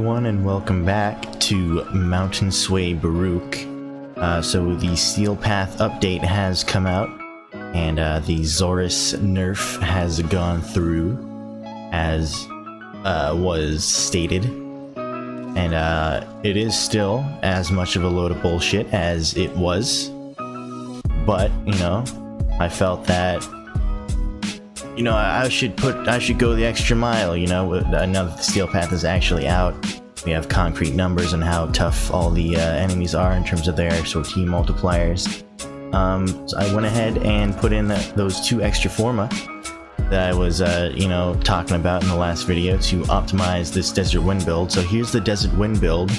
everyone, and welcome back to Mountain Sway Baruuk. So the Steel Path update has come out, and the Zorus nerf has gone through, as was stated. And it is still as much of a load of bullshit as it was. But, you know, I felt that, you know, I should go the extra mile, you know, now that the Steel Path is actually out. We have concrete numbers on how tough all the enemies are in terms of their sortie multipliers. So I went ahead and put in those 2 extra forma that I was, you know, talking about in the last video to optimize this Desert Wind build. So here's the Desert Wind build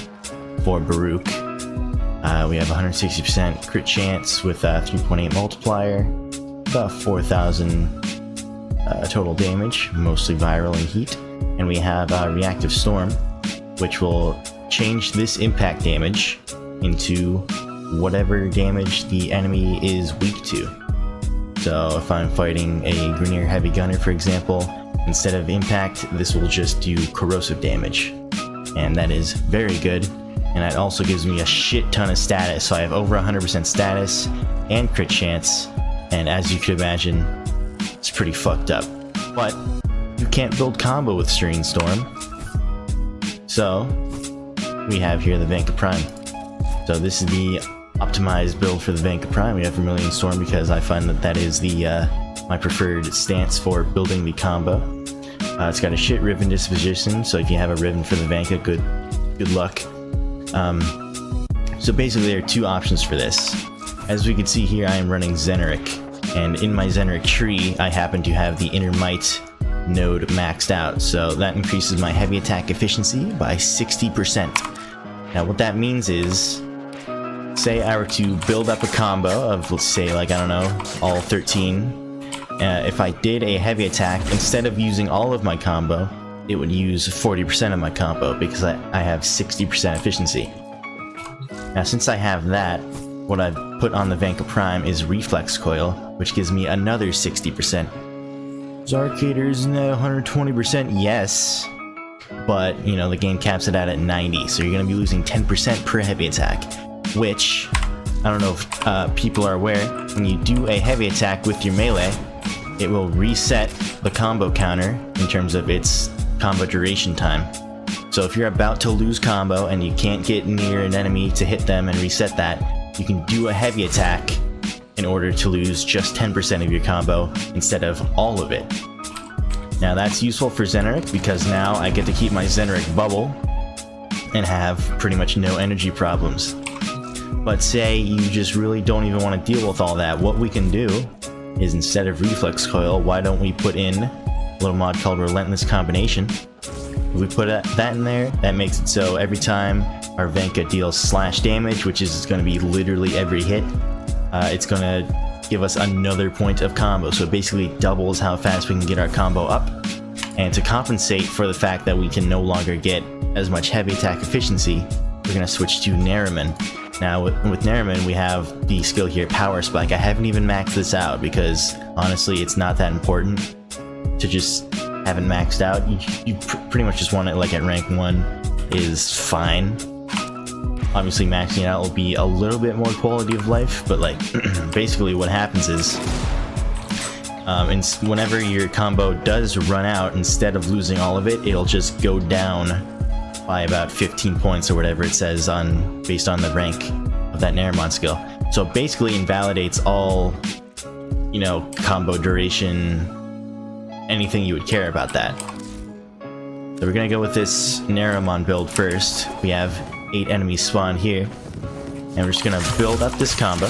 for Baruuk. We have 160% crit chance with 3.8 multiplier, about 4,000 total damage, mostly viral and heat, and we have Reactive Storm, which will change this impact damage into whatever damage the enemy is weak to. So if I'm fighting a Grineer Heavy Gunner, for example, instead of impact, this will just do corrosive damage, and that is very good. And that also gives me a shit ton of status, so I have over 100% status and crit chance, and as you could imagine, it's pretty fucked up. But you can't build combo with Serene Storm, so we have here the Vanka Prime. So this is the optimized build for the Vanka Prime. We have Vermilion Storm because I find that is the my preferred stance for building the combo. It's got a shit Riven disposition, so if you have a Riven for the Vanka, good luck. So basically there are 2 options for this. As we can see here, I am running Zeneric, and in my Zeneric tree I happen to have the Inner Might node maxed out, so that increases my heavy attack efficiency by 60%. Now what that means is, say I were to build up a combo of, let's say, like, I don't know, all 13, if I did a heavy attack, instead of using all of my combo, it would use 40% of my combo because I have 60% efficiency. Now since I have that, what I've put on the Vanka Prime is Reflex Coil, which gives me another 60%. Zarkator isn't at 120%, yes, but, you know, the game caps it out at 90, so you're going to be losing 10% per heavy attack, which, I don't know if people are aware, when you do a heavy attack with your melee, it will reset the combo counter in terms of its combo duration time. So if you're about to lose combo and you can't get near an enemy to hit them and reset that, you can do a heavy attack in order to lose just 10% of your combo instead of all of it. Now that's useful for Zeneric because now I get to keep my Zeneric bubble and have pretty much no energy problems. But say you just really don't even want to deal with all that, what we can do is, instead of Reflex Coil, why don't we put in a little mod called Relentless Combination. If we put that in there, that makes it so every time our Vanka deals slash damage, which is going to be literally every hit, it's going to give us another point of combo. So it basically doubles how fast we can get our combo up. And to compensate for the fact that we can no longer get as much heavy attack efficiency, we're going to switch to Nariman. Now with Nariman, we have the skill here, Power Spike. I haven't even maxed this out because honestly it's not that important to just have it maxed out. You pretty much just want it like at rank 1 is fine. Obviously maxing it out will be a little bit more quality of life, but like basically what happens is whenever your combo does run out, instead of losing all of it, it'll just go down by about 15 points or whatever it says based on the rank of that Naramon skill. So it basically invalidates all, you know, combo duration, anything you would care about that. So we're gonna go with this Naramon build first. We have 8 enemies spawned here, and we're just gonna build up this combo.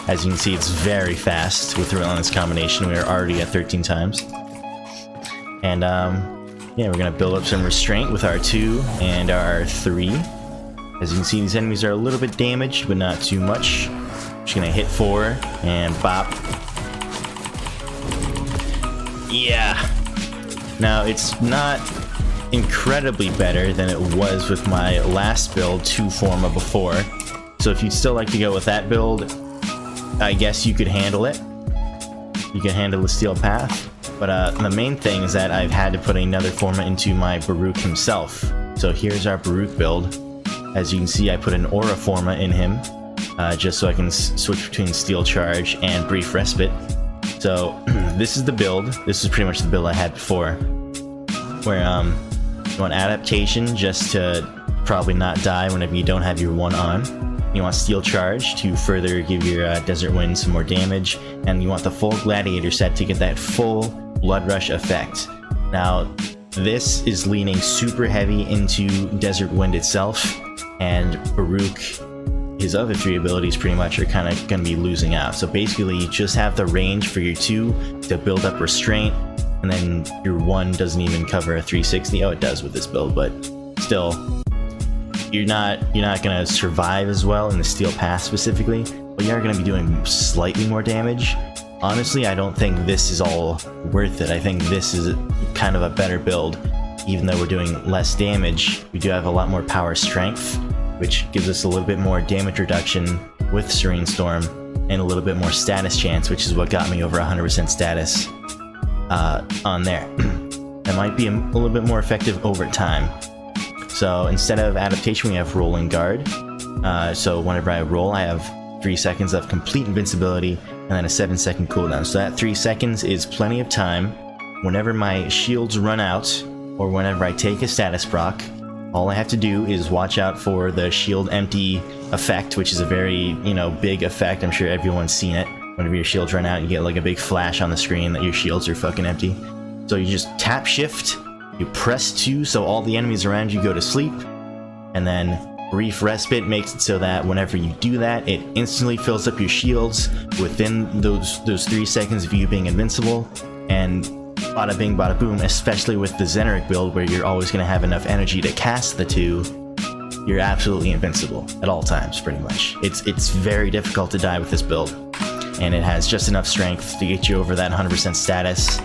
As you can see, it's very fast with the Relentless Combination. We are already at 13 times. And yeah, we're gonna build up some restraint with our 2 and our 3. As you can see, these enemies are a little bit damaged, but not too much. Just gonna hit 4 and bop. Yeah. Now it's not incredibly better than it was with my last build, 2 Forma before. So if you'd still like to go with that build, I guess you could handle it. You can handle the Steel Path. But the main thing is that I've had to put another forma into my Baruuk himself. So here's our Baruuk build. As you can see, I put an aura forma in him, just so I can switch between Steel Charge and Brief Respite. So this is the build. This is pretty much the build I had before, where you want Adaptation just to probably not die whenever you don't have your one on. You want Steel Charge to further give your Desert Wind some more damage, and you want the full Gladiator set to get that full Blood Rush effect. Now, this is leaning super heavy into Desert Wind itself, and Baruuk, his other 3 abilities pretty much are kind of going to be losing out. So basically, you just have the range for your 2 to build up Restraint, and then your 1 doesn't even cover a 360. Oh, it does with this build, but still, you're not gonna survive as well in the Steel Path specifically, but you are gonna be doing slightly more damage. Honestly, I don't think this is all worth it. I think this is kind of a better build. Even though we're doing less damage, we do have a lot more power strength, which gives us a little bit more damage reduction with Serene Storm, and a little bit more status chance, which is what got me over 100% status on there. That might be a little bit more effective over time. So instead of Adaptation, we have Rolling Guard. So whenever I roll, I have 3 seconds of complete invincibility, and then a 7-second cooldown. So that 3 seconds is plenty of time. Whenever my shields run out, or whenever I take a status proc, all I have to do is watch out for the shield empty effect, which is a very, big effect. I'm sure everyone's seen it. Whenever your shields run out, you get like a big flash on the screen that your shields are fucking empty. So you just tap shift, you press 2 so all the enemies around you go to sleep, and then Brief Respite makes it so that whenever you do that, it instantly fills up your shields within those 3 seconds of you being invincible, and bada bing bada boom, especially with the Zeneric build where you're always going to have enough energy to cast the 2, you're absolutely invincible at all times, pretty much. It's very difficult to die with this build, and it has just enough strength to get you over that 100% status,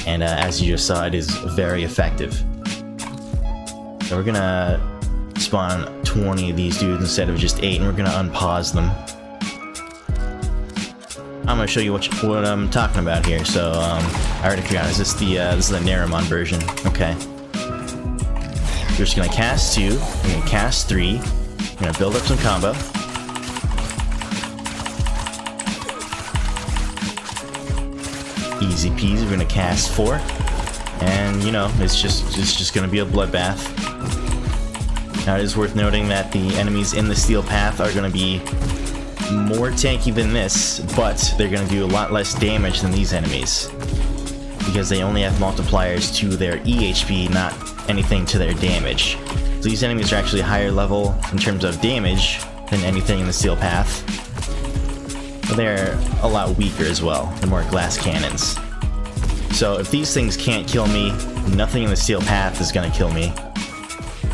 and as you just saw, it is very effective. So we're gonna spawn 20 of these dudes instead of just 8, and we're gonna unpause them. I'm gonna show you what I'm talking about here. So I already forgot. Is this the Naramon version? Okay. We're just gonna cast 2. We're gonna cast 3. We're gonna build up some combo. Easy peasy. We're gonna cast 4, and it's just gonna be a bloodbath. Now it is worth noting that the enemies in the Steel Path are gonna be more tanky than this, but they're gonna do a lot less damage than these enemies, because they only have multipliers to their EHP, not anything to their damage. So these enemies are actually higher level in terms of damage than anything in the Steel Path. But they're a lot weaker as well. They're more glass cannons. So if these things can't kill me, nothing in the Steel Path is gonna kill me.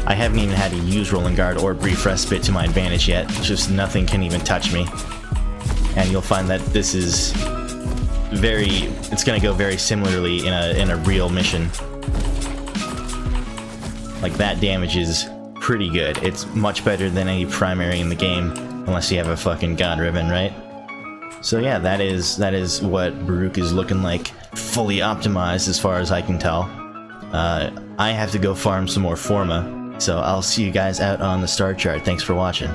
I haven't even had to use Rolling Guard or Brief Respite to my advantage yet. Just nothing can even touch me. And you'll find that this is it's gonna go very similarly in a real mission. Like, that damage is pretty good. It's much better than any primary in the game, unless you have a fucking God Ribbon, right? So yeah, that is what Baruuk is looking like, fully optimized as far as I can tell. I have to go farm some more Forma, so I'll see you guys out on the star chart. Thanks for watching.